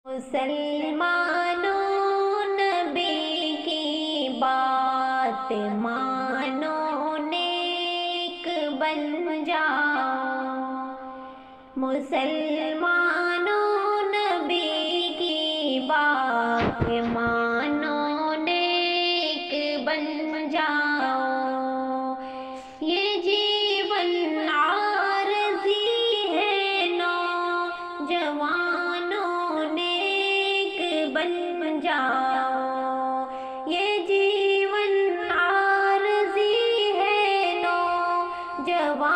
مسلمانوں نبی کی بات مانو، نیک بن جاؤ۔ مسلمانوں نبی کی بات مانو، نیک بن جاؤ۔ یہ جیون عارضی ہے، نوجوانوں نیک بن جاؤ۔ یہ جیون عارضی ہے، نوجوانوں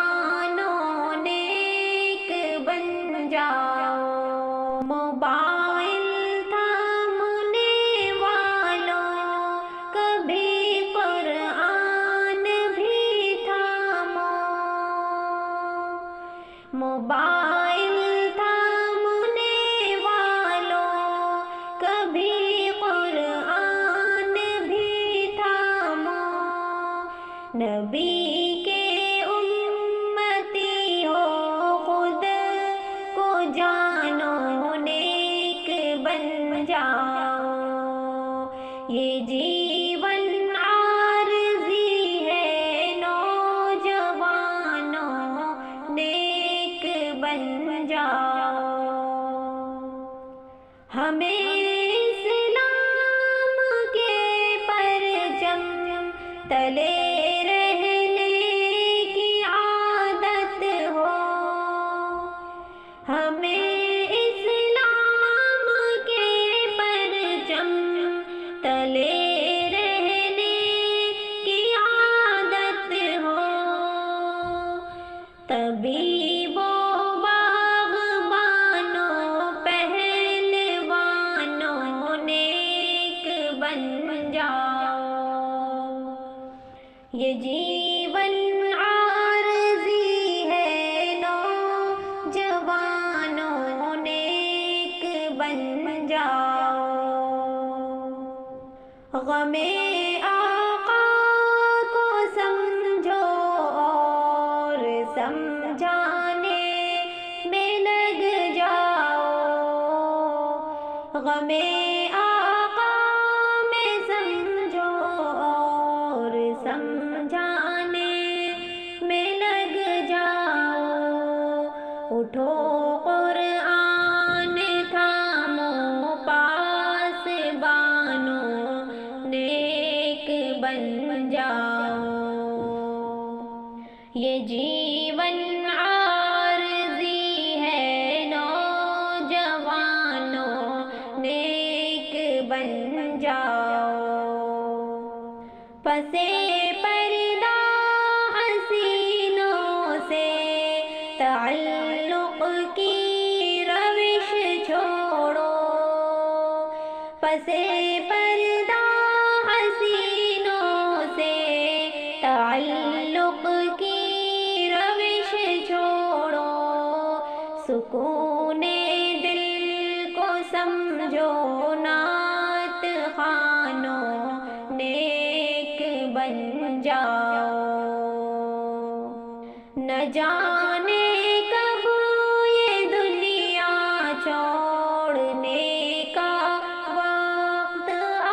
نیک بن جاؤ۔ موبائل تھامنے والوں کبھی قرآن بھی تھامو۔ موبائل تھامنے والوں کبھی قرآن بھی تھامو۔ نبی کے امتی ہو، خود کو جانو، نیک بن جاؤ۔ یہ جیون عارضی ہے، نوجوانوں نیک بن جاؤ۔ ہمیں اسلام کے پرچم تلے رہنے کی عادت ہو۔ ہمیں اسلام کے پرچم تلے رہنے کی عادت ہو۔ طبیب و باغبانوں، پہلوانوں نیک بن جاؤ۔ یہ جیون عارضی ہے، نوجوانوں نیک بن جاؤ۔ غم آقا کو سمجھو اور سمجھانے میں لگ جاؤ۔ غم آقا میں سمجھو اور سمجھانے میں لگ جاؤ۔ اٹھو قرآن تھامو، پاس بانو، نیک بن جاؤ۔ یہ جیون عارضی ہے، نوجوانوں نیک بن جاؤ۔ پسے پردہ حسینوں سے تعلق کی روش چھوڑو۔ پسے پردہ حسینوں سے تعلق کی روش چھوڑو۔ سکون دل کو سمجھو، نعت خوانوں نیک بن جاؤ۔ نہ جانے کب یہ دنیا چھوڑنے کا وقت آ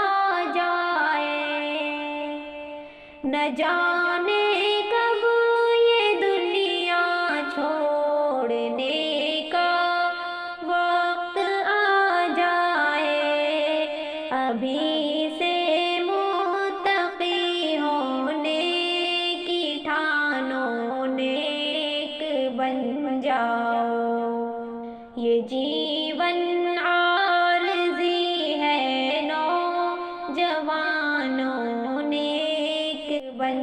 جائے۔ نہ جانے کب یہ دنیا چھوڑنے کا وقت آ جائے۔ ابھی سے متقی ہونے کی ٹھانو، نیک بن جاؤ۔ یہ جیون عارضی ہے، نوجوانوں نیک بن